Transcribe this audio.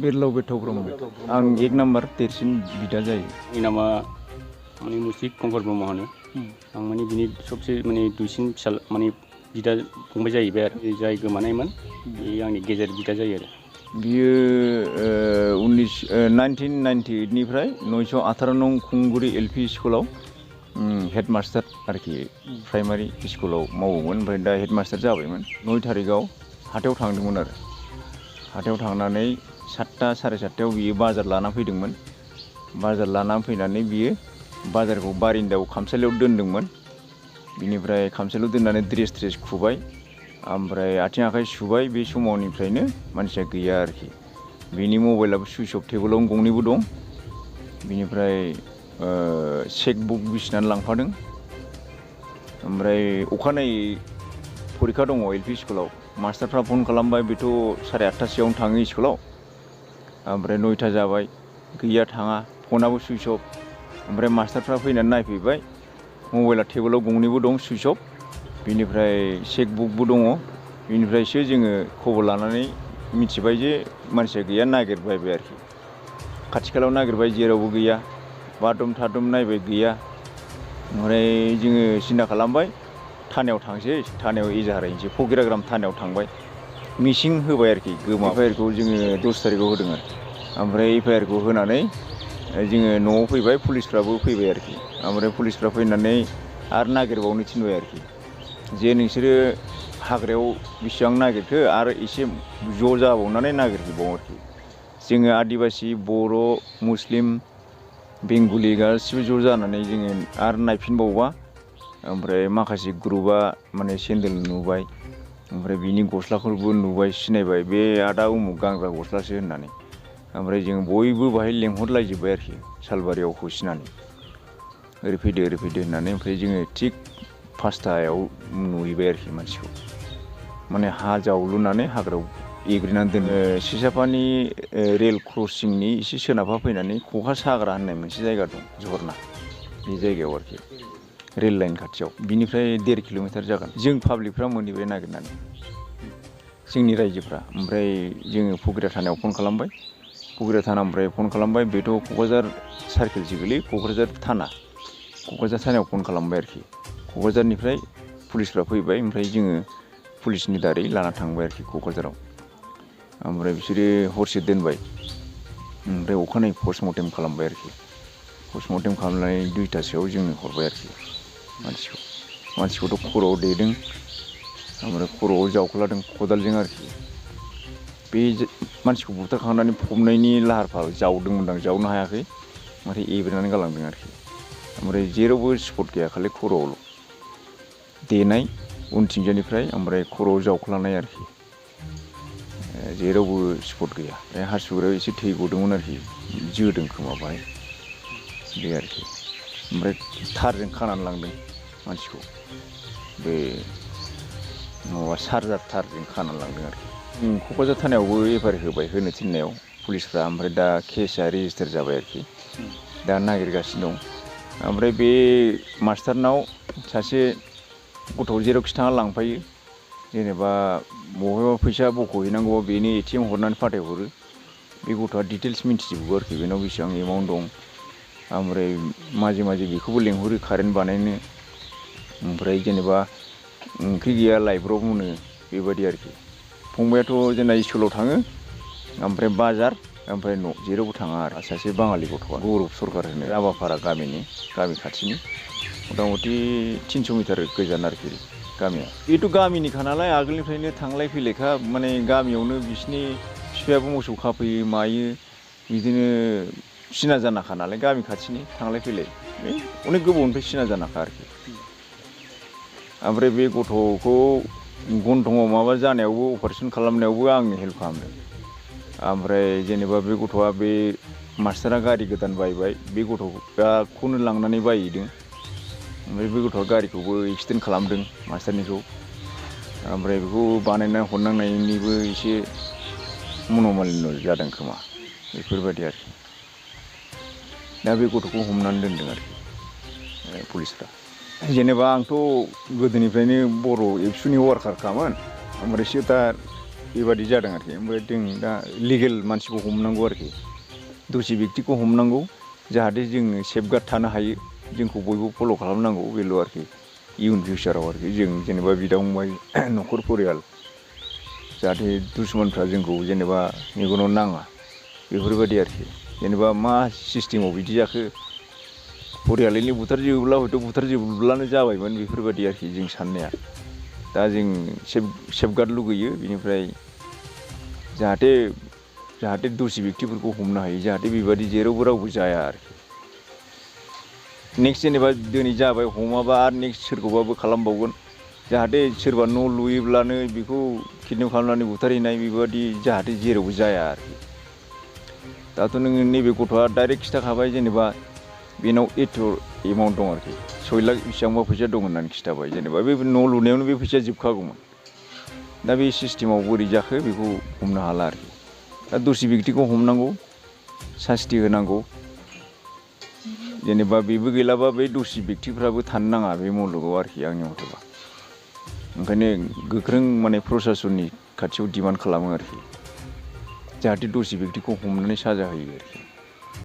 बिरलाव बेथौ ब्रह्म आं 1 नाम्बार देरसिन बिदा जायो। आंनि नामा माने मुस्रि कंकर ब्रह्म होनो आं माने बिनि सबसे माने दुइसिन फिसाला माने बिदा फंबाय जाहैबाय आरो जाय गोमानायमोन बे आंनि गेजेर बिदा जायो आरो। बियो 1998 निफ्राय 918 नं खुंगुरि LP स्कुलाव हेडमास्टार आरोखि प्राइमारि स्कुलाव मावोमोन ओमफ्राय दा हेडमास्टार जाबायमोन। 9 थारिखआव हाथायाव थांदोंमोन आरो हाथायाव थांनानै 7टा साराय 7टायाव बियो बाजार लाना फैदोंमोन। बाजार लाना फैनानै बियो बाजारखौ बारिन्दायाव खामसालियाव दोनदोंमोन। बिनिफ्राय खामसालियाव दोननानै ड्रेस खुबाय ओमफ्राय आथिं आखाइ सुबाय। बे समावनिफ्रायनो मानसिया गैया आरोखि। बिनि मबाइलाबो सुइच अफ टेबोलावनो गंनैबो दं। बिनिफ्राय चेकबुक बिसिनानै लांफादों। ओमफ्राय अखानायै फरिखा दङ LP स्कुलाव। मास्टारफ्रा फन खालामबाय बेथ' 8:30 थाङो स्कुलाव। ओमफ्राय 9टा जाबाय गैया थाङा फनाबो सुइच अफ। ओमफ्राय मास्टारफ्रा फैनानै नायफैबाय मबाइला टेबोलाव गंनैबो दं सुइच अफ। बिनिफ्राय चेकबुकबो दङ। बिनिफ्रायसो जोङो खबर लानानै मिथिबाय जे मानसिया गैया नागिरबायबाय आरोखि। खाथि खालायाव नागिरबाय जेरावबो गैया। बादुम थादुम नायबाय गैया। ओमफ्राय जोङो सिन्था खालामबाय थानायाव थांसै थानायाव एजाहार हैनोसै फकिराग्राम थानायाव थांबाय मिसिं होबाय आरोखि FIR-खौ जोङो 10 थारिखआव होदों आरो। ओमफ्राय FIR-खौ होनानै जोङो न'आव फैबाय पुलिसफ्राबो फैबाय आरोखि। ओमफ्राय पुलिसफ्रा फैनानै आरो नागिरबावनो थिनबाय आरोखि जे नोंसोरो हाग्रायाव बेसेबां नागिरखो आरो एसे ज' जाबावनानै नागिरहैबाव आरोखि। जोङो आदिबासि बर' मुस्लिम बेंगलि गासिबो ज' जानानै जोङो आरो नायफिनबावबा ओमफ्राय माखासे ग्रुपआ माने सेन्देल नुबाय ओमफ्राय बिनि गस्लाखौबो नुबाय सिनायबाय बे आदा उमुक गानग्रा गस्लासो होननानै। ओमफ्राय जों बयबो बाहाय लेंहरलायजोब्बाय आरोखि सालबारियाव होसिनानै ओरै फैदो होननानै। ओमफ्राय जोङो थिग 5टायाव नुहैबाय आरोखि मानसिखौ माने हा जावलुनानै हाग्रायाव एग्रिनानै दोनो। सिसाफानि रेल क्रसिंनि एसे सोनाबहा फैनानै खखा साग्रा होननाय मोनसे जायगा दं झरना बे जायगायाव आरोखि रेल लाइन खाथियाव। बिनिफ्राय 1.5 किल'मिटार जागोन। जों पाब्लिकफ्रा मोनहैबाय नागिरनानै जोंनि रायजोफ्रा। ओमफ्राय जोङो फकिरा थानायाव फन खालामबाय। फकिरा थानानिफ्राय फन खालामबाय बेथ' क'क्राझार सार्केलसो गोलैयो क'क्राझार थानायाव फन खालामबाय आरोखि। क'क्राझारनिफ्राय पुलिसफ्रा फैबाय ओमफ्राय जोङो पुलिसनि दारै लाना थांबाय आरोखि क'क्राझाराव। ओमफ्राय बिसोरो हरसे दोनबाय ओमफ्राय अखानायै पस्टमर्टेम खालामबाय आरोखि। पस्टमर्टेम खालामनानै 2टासोआव जोंनो हरबाय आरोखि मानसिखौथ' खर'आव देदों ओमफ्राय खर'आव जावख्लादों खदालजों आरोखि। बे मानसिखौ बुथारखांनानै फबनायनि लाहार फाहार जावदोंमोनदां जावनो हायाखै ओमफ्राय एब्रेनानै गालांदों आरोखि। ओमफ्राय जेरावबो स्पट गैया खालि खर'आवल' देनाय उनथिंजानिफ्राय ओमफ्राय खर'आव जावख्लानाय आरोखि जेरावबो स्पट गैया। हासुग्रायाव एसे थै गदोंमोन आरोखि जोदों खोमा बाहाय बे आरोखि। ओमफ्राय थारजों खानानै लांदों मानसिखौ बे माबा चार्जार थारजों खानानै लांदों आरोखि। क'क्राझार थानायावबो FIR होबाय होनो थिननायाव पुलिसफ्रा। ओमफ्राय दा केसआ रेजिस्टार जाबाय आरोखि दा नागिरगासिनो दं। ओमफ्राय बे मास्टारनाव सासे गथ' जेरावखि थाङा लांफायो जेनेबा बबेबा फैसा बख'हैनांगौबा बेनो ATM हरनानै फाथायहरो। बे गथ'आ डिटेल्स मिन्थिजोबो आरोखि बेनाव बेसेबां एमाउन्ट दं। ओमफ्राय माजे बेखौबो लेंहरो कारेन्ट बानायनो। ओमफ्राय जेनेबा ओंख्रि गैया लायब्रब होनो बेबायदि आरोखि। फंबायाथ' जोंना स्कुलाव थाङो ओमफ्राय बाजार ओमफ्राय न' जेरावबो थाङा आरो। सासे बाङालि गथ'आ गौरब सरकार होनो राभापारा गामि खाथिनि मथा मथि 300 मिटार गोजान आरोखि गामिया। बेथ' गामिनिखा नालाय आगोलनिफ्रायनो थांलाय फैलायखा माने गामियावनो बिसिनि बिफायाबो मोसौ खाफैयो मायो बिदिनो सिना जानाखा नालाय गामि खाथिनि थांलाय फैलाय अनेक गोबावनिफ्राय सिना जानाखा आरोखि। ओमफ्राय बे गथ'खौ गन्थंआव माबा जानायावबो अपारेसन खालामनायावबो आंनो हेल्प खालामदों। ओमफ्राय जेनेबा बे गथ'आ बे मास्टारा गारि गोदान बायबाय बे गथ'खौनो लांनानै बायहैदों। ओमफ्राय बे गथ'आ गारिखौबो एक्सिडेन्ट खालामदों मास्टारनिखौ। ओमफ्राय बेखौ बानायना हरनांनायनिबो एसे मन'मालिन्य जादों खोमा बेफोरबायदि आरोखि। दा बे गथ'खौ हमनानै दोनदों आरोखि पुलिसफ्रा। जेनेबा आंथ' गोदोनिफ्रायनो बर' एबसुनि वारकारखामोन ओमफ्रायसो दा बेबादि जादों आरोखि ओमफ्राय जों दा लिगेल मानसिखौ हमनांगौ आरोखि दसि बेक्तिखौ हमनांगौ जाहाथे जोङो सेफगार्ड थानो हायो जोंखौ बयबो फल' खालामनांगौ बेल' आरोखि इयुन फिउचाराव आरोखि जों जेनेबा बिदा फंबाय न'खर परियाल जाहाथे दुश्मनफ्रा जोंखौ जेनेबा मेगनाव नाङा बेफोरबायदि आरोखि जेनेबा मा सिस्टेमाव बिदि जाखो परियालैनो बुथारजोबोब्ला हयथ' बुथारजोबब्लानो जाबायमोन बेफोरबायदि आरोखि जों साननाया दा जों सेफगार्ड लुगैयो बिनिफ्राय जाहाथे दसि बेक्तिफोरखौ हमनो हायो जाहाथे बेबादि जेरावबो रावबो जाया आरोखि नेक्स्ट जेनेबा दिनै जाबाय हमाबा आरो नेक्स्ट सोरखौबाबो खालामबावगोन जाहाथे सोरबा न' लुयोब्लानो बेखौ किडनेप खालामनानै बुथारहैनाय बेबादि जाहाथे जेरावबो जाया आरोखि दाथ' नोङो नैबे गथ'आ डाइरेक्ट खिथाखाबाय जेनेबा बेनाव एथ' एमाउन्ट दं आरोखि 6 लाख बेसेबांबा फैसा दं होननानै खिथाबाय जेनेबा बे न' लुनायावनो बे फैसाया जोबखागौमोन दा बे सिस्टेमाव बोरै जाखो बेखौ हमनो हाला आरोखि दा दसि बेक्तिखौ हमनांगौ सास्ति होनांगौ जेनेबा बेबो गैलाबा बे दसि बेक्तिफ्राबो थानो नाङा बे मुलुगाव आरोखि आंनि मथेबा ओंखायनो गोख्रों माने प्रसासननि खाथियाव डिमान्ड खालामो आरोखि जाहाथे दसि बेक्तिखौ हमनानै साजा होयो आरोखि